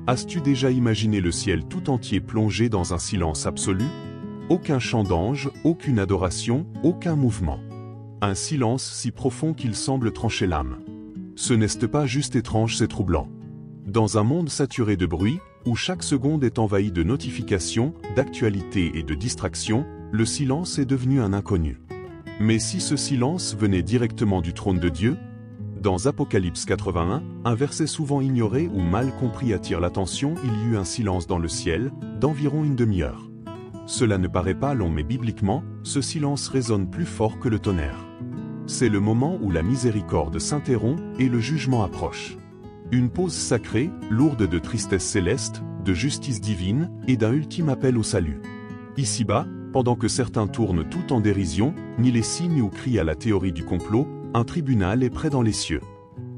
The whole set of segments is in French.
As-tu déjà imaginé le ciel tout entier plongé dans un silence absolu? Aucun chant d'ange, aucune adoration, aucun mouvement. Un silence si profond qu'il semble trancher l'âme. Ce n'est pas juste étrange, c'est troublant. Dans un monde saturé de bruit, où chaque seconde est envahie de notifications, d'actualités et de distractions, le silence est devenu un inconnu. Mais si ce silence venait directement du trône de Dieu? Dans Apocalypse 81, un verset souvent ignoré ou mal compris attire l'attention, il y eut un silence dans le ciel, d'environ une demi-heure. Cela ne paraît pas long mais bibliquement, ce silence résonne plus fort que le tonnerre. C'est le moment où la miséricorde s'interrompt et le jugement approche. Une pause sacrée, lourde de tristesse céleste, de justice divine et d'un ultime appel au salut. Ici-bas, pendant que certains tournent tout en dérision, ni les signes ou crient à la théorie du complot, un tribunal est près dans les cieux.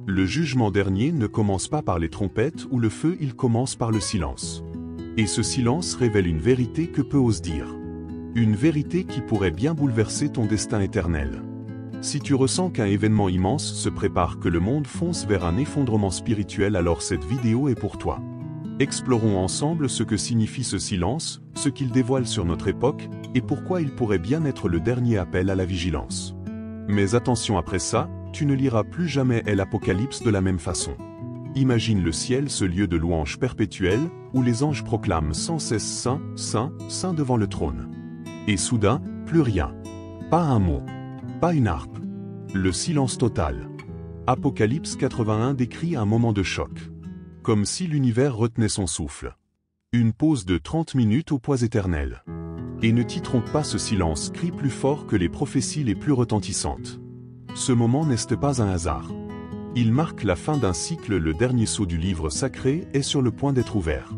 Le jugement dernier ne commence pas par les trompettes ou le feu, il commence par le silence. Et ce silence révèle une vérité que peu osent dire. Une vérité qui pourrait bien bouleverser ton destin éternel. Si tu ressens qu'un événement immense se prépare, que le monde fonce vers un effondrement spirituel, alors cette vidéo est pour toi. Explorons ensemble ce que signifie ce silence, ce qu'il dévoile sur notre époque, et pourquoi il pourrait bien être le dernier appel à la vigilance. Mais attention, après ça, tu ne liras plus jamais l'Apocalypse de la même façon. Imagine le ciel, ce lieu de louange perpétuelle, où les anges proclament sans cesse Saint, Saint, Saint devant le trône. Et soudain, plus rien. Pas un mot. Pas une harpe. Le silence total. Apocalypse 81 décrit un moment de choc. Comme si l'univers retenait son souffle. Une pause de 30 minutes au poids éternel. Et ne t'y trompe pas, ce silence crie plus fort que les prophéties les plus retentissantes. Ce moment n'est pas un hasard. Il marque la fin d'un cycle, le dernier sceau du livre sacré est sur le point d'être ouvert.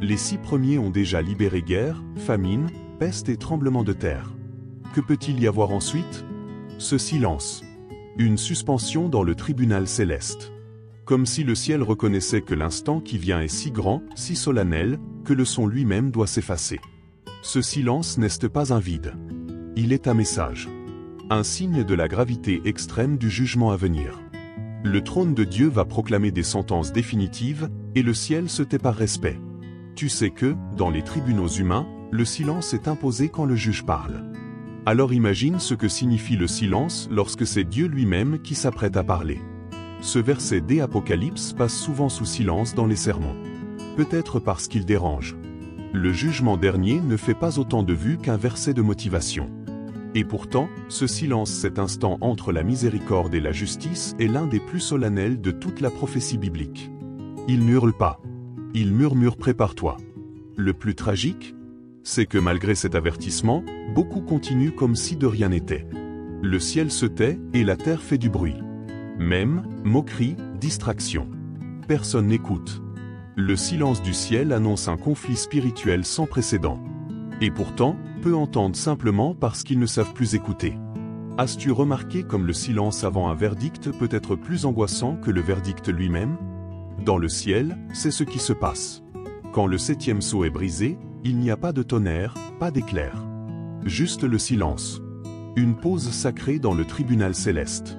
Les 6 premiers ont déjà libéré guerre, famine, peste et tremblement de terre. Que peut-il y avoir ensuite? Ce silence. Une suspension dans le tribunal céleste. Comme si le ciel reconnaissait que l'instant qui vient est si grand, si solennel, que le son lui-même doit s'effacer. Ce silence n'est pas un vide. Il est un message. Un signe de la gravité extrême du jugement à venir. Le trône de Dieu va proclamer des sentences définitives, et le ciel se tait par respect. Tu sais que, dans les tribunaux humains, le silence est imposé quand le juge parle. Alors imagine ce que signifie le silence lorsque c'est Dieu lui-même qui s'apprête à parler. Ce verset d'Apocalypse passe souvent sous silence dans les sermons. Peut-être parce qu'il dérange. Le jugement dernier ne fait pas autant de vues qu'un verset de motivation. Et pourtant, ce silence, cet instant entre la miséricorde et la justice, est l'un des plus solennels de toute la prophétie biblique. Il n'hurle pas. Il murmure: prépare-toi. Le plus tragique, c'est que malgré cet avertissement, beaucoup continuent comme si de rien n'était. Le ciel se tait et la terre fait du bruit. Même, moquerie, distraction. Personne n'écoute. Le silence du ciel annonce un conflit spirituel sans précédent. Et pourtant, peu entendent simplement parce qu'ils ne savent plus écouter. As-tu remarqué comme le silence avant un verdict peut être plus angoissant que le verdict lui-même? Dans le ciel, c'est ce qui se passe. Quand le 7e sceau est brisé, il n'y a pas de tonnerre, pas d'éclair. Juste le silence. Une pause sacrée dans le tribunal céleste.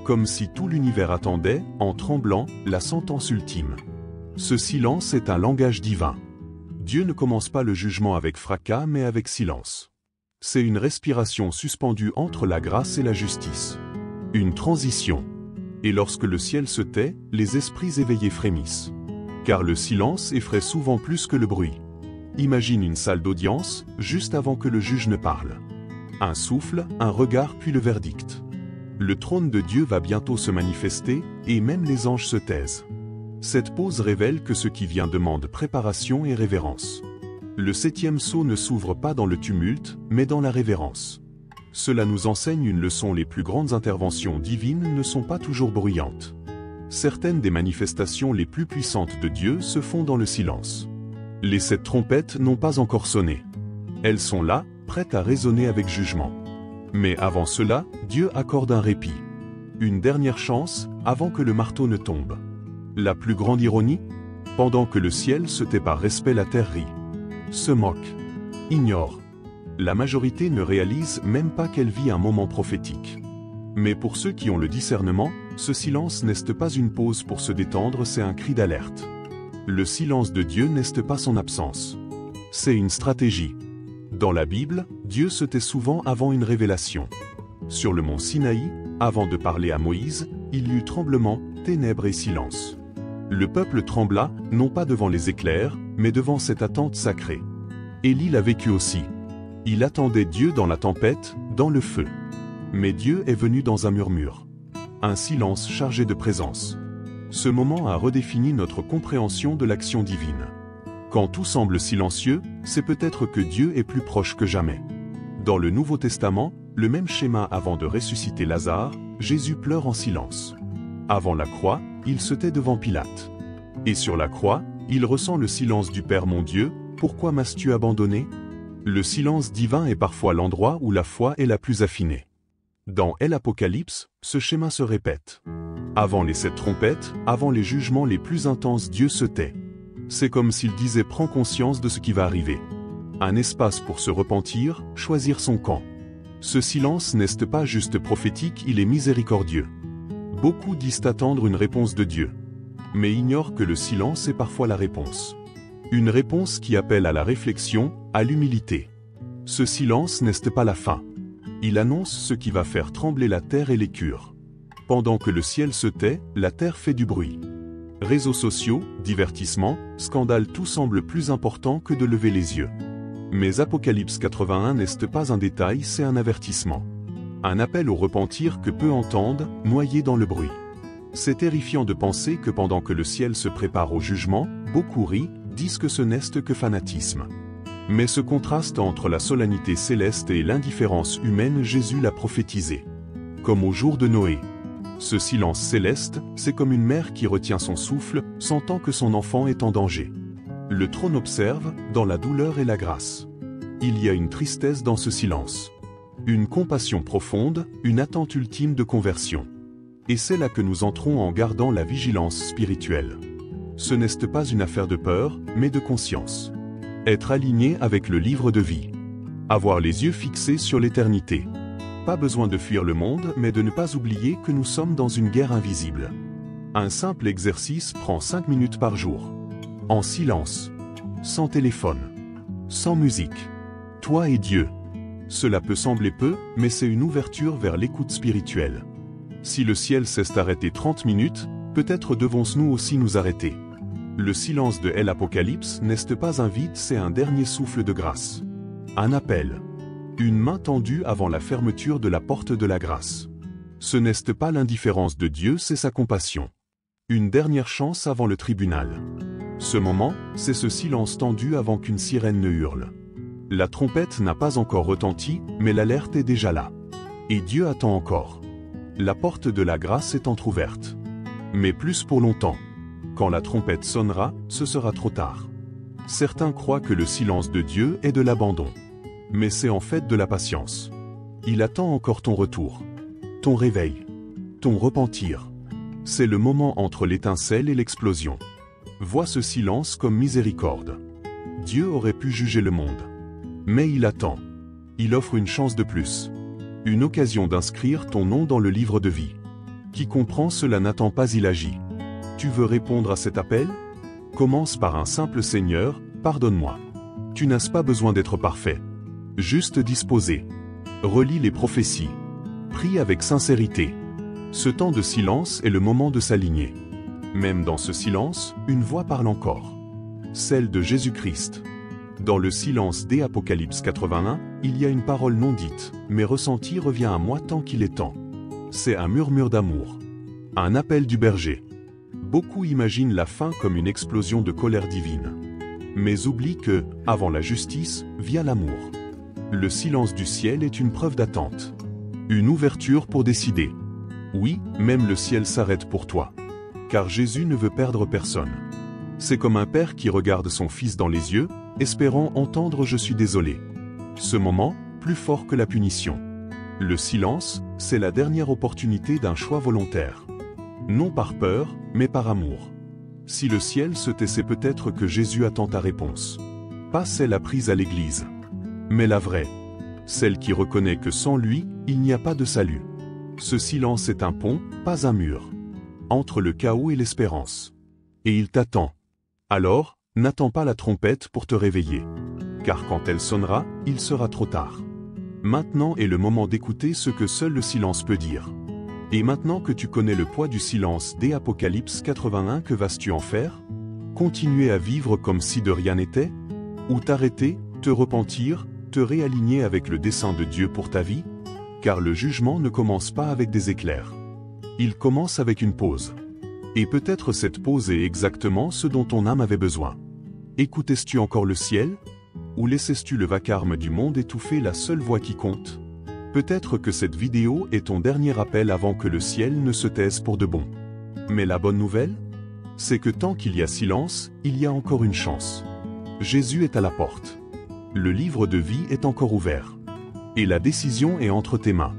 Comme si tout l'univers attendait, en tremblant, la sentence ultime. Ce silence est un langage divin. Dieu ne commence pas le jugement avec fracas mais avec silence. C'est une respiration suspendue entre la grâce et la justice. Une transition. Et lorsque le ciel se tait, les esprits éveillés frémissent. Car le silence effraie souvent plus que le bruit. Imagine une salle d'audience, juste avant que le juge ne parle. Un souffle, un regard puis le verdict. Le trône de Dieu va bientôt se manifester, et même les anges se taisent. Cette pause révèle que ce qui vient demande préparation et révérence. Le 7e sceau ne s'ouvre pas dans le tumulte, mais dans la révérence. Cela nous enseigne une leçon: les plus grandes interventions divines ne sont pas toujours bruyantes. Certaines des manifestations les plus puissantes de Dieu se font dans le silence. Les 7 trompettes n'ont pas encore sonné. Elles sont là, prêtes à résonner avec jugement. Mais avant cela, Dieu accorde un répit. Une dernière chance, avant que le marteau ne tombe. La plus grande ironie? Pendant que le ciel se tait par respect, la terre rit. Se moque. Ignore. La majorité ne réalise même pas qu'elle vit un moment prophétique. Mais pour ceux qui ont le discernement, ce silence n'est pas une pause pour se détendre, c'est un cri d'alerte. Le silence de Dieu n'est pas son absence. C'est une stratégie. Dans la Bible, Dieu se tait souvent avant une révélation. Sur le mont Sinaï, avant de parler à Moïse, il y eut tremblement, ténèbres et silence. Le peuple trembla, non pas devant les éclairs, mais devant cette attente sacrée. Élie l'a vécu aussi. Il attendait Dieu dans la tempête, dans le feu. Mais Dieu est venu dans un murmure. Un silence chargé de présence. Ce moment a redéfini notre compréhension de l'action divine. Quand tout semble silencieux, c'est peut-être que Dieu est plus proche que jamais. Dans le Nouveau Testament, le même schéma avant de ressusciter Lazare, Jésus pleure en silence. Avant la croix, il se tait devant Pilate. Et sur la croix, il ressent le silence du Père mon Dieu, pourquoi m'as-tu abandonné? Le silence divin est parfois l'endroit où la foi est la plus affinée. Dans l'Apocalypse, ce schéma se répète. Avant les 7 trompettes, avant les jugements les plus intenses, Dieu se tait. C'est comme s'il disait « Prends conscience de ce qui va arriver ». Un espace pour se repentir, choisir son camp. Ce silence n'est pas juste prophétique, il est miséricordieux. Beaucoup disent attendre une réponse de Dieu. Mais ignorent que le silence est parfois la réponse. Une réponse qui appelle à la réflexion, à l'humilité. Ce silence n'est pas la fin. Il annonce ce qui va faire trembler la terre et les cure. Pendant que le ciel se tait, la terre fait du bruit. Réseaux sociaux, divertissements, scandales, tout semble plus important que de lever les yeux. Mais Apocalypse 81 n'est pas un détail, c'est un avertissement. Un appel au repentir que peu entendent, noyés dans le bruit. C'est terrifiant de penser que pendant que le ciel se prépare au jugement, beaucoup rient, disent que ce n'est que fanatisme. Mais ce contraste entre la solennité céleste et l'indifférence humaine, Jésus l'a prophétisé. Comme au jour de Noé. Ce silence céleste, c'est comme une mère qui retient son souffle, sentant que son enfant est en danger. Le trône observe, dans la douleur et la grâce. Il y a une tristesse dans ce silence. Une compassion profonde, une attente ultime de conversion. Et c'est là que nous entrons en gardant la vigilance spirituelle. Ce n'est pas une affaire de peur, mais de conscience. Être aligné avec le livre de vie. Avoir les yeux fixés sur l'éternité. Pas besoin de fuir le monde, mais de ne pas oublier que nous sommes dans une guerre invisible. Un simple exercice prend 5 minutes par jour. En silence. Sans téléphone. Sans musique. Toi et Dieu. Cela peut sembler peu, mais c'est une ouverture vers l'écoute spirituelle. Si le ciel s'est arrêté 30 minutes, peut-être devons-nous aussi nous arrêter. Le silence de l'Apocalypse n'est pas un vide, c'est un dernier souffle de grâce. Un appel. Une main tendue avant la fermeture de la porte de la grâce. Ce n'est pas l'indifférence de Dieu, c'est sa compassion. Une dernière chance avant le tribunal. Ce moment, c'est ce silence tendu avant qu'une sirène ne hurle. La trompette n'a pas encore retenti, mais l'alerte est déjà là. Et Dieu attend encore. La porte de la grâce est entr'ouverte. Mais plus pour longtemps. Quand la trompette sonnera, ce sera trop tard. Certains croient que le silence de Dieu est de l'abandon. Mais c'est en fait de la patience. Il attend encore ton retour. Ton réveil. Ton repentir. C'est le moment entre l'étincelle et l'explosion. Vois ce silence comme miséricorde. Dieu aurait pu juger le monde. Mais il attend. Il offre une chance de plus. Une occasion d'inscrire ton nom dans le livre de vie. Qui comprend cela n'attend pas, il agit. Tu veux répondre à cet appel? Commence par un simple Seigneur, pardonne-moi. Tu n'as pas besoin d'être parfait. Juste disposé. Relis les prophéties. Prie avec sincérité. Ce temps de silence est le moment de s'aligner. Même dans ce silence, une voix parle encore. Celle de Jésus-Christ. Dans le silence d'Apocalypse 81, il y a une parole non dite, mais ressentie revient à moi tant qu'il est temps. C'est un murmure d'amour. Un appel du berger. Beaucoup imaginent la fin comme une explosion de colère divine. Mais oublient que, avant la justice, vient l'amour. Le silence du ciel est une preuve d'attente. Une ouverture pour décider. Oui, même le ciel s'arrête pour toi. Car Jésus ne veut perdre personne. C'est comme un père qui regarde son fils dans les yeux, espérant entendre « je suis désolé ». Ce moment, plus fort que la punition. Le silence, c'est la dernière opportunité d'un choix volontaire. Non par peur, mais par amour. Si le ciel se tait, c'est peut-être que Jésus attend ta réponse. Pas celle apprise à l'église. Mais la vraie. Celle qui reconnaît que sans lui, il n'y a pas de salut. Ce silence est un pont, pas un mur. Entre le chaos et l'espérance. Et il t'attend. Alors, n'attends pas la trompette pour te réveiller. Car quand elle sonnera, il sera trop tard. Maintenant est le moment d'écouter ce que seul le silence peut dire. Et maintenant que tu connais le poids du silence dès Apocalypse 81, que vas-tu en faire? Continuer à vivre comme si de rien n'était? Ou t'arrêter, te repentir, te réaligner avec le dessein de Dieu pour ta vie? Car le jugement ne commence pas avec des éclairs. Il commence avec une pause. Et peut-être cette pause est exactement ce dont ton âme avait besoin. Écoutais-tu encore le ciel? Ou laissais-tu le vacarme du monde étouffer la seule voix qui compte? Peut-être que cette vidéo est ton dernier appel avant que le ciel ne se taise pour de bon. Mais la bonne nouvelle? C'est que tant qu'il y a silence, il y a encore une chance. Jésus est à la porte. Le livre de vie est encore ouvert. Et la décision est entre tes mains.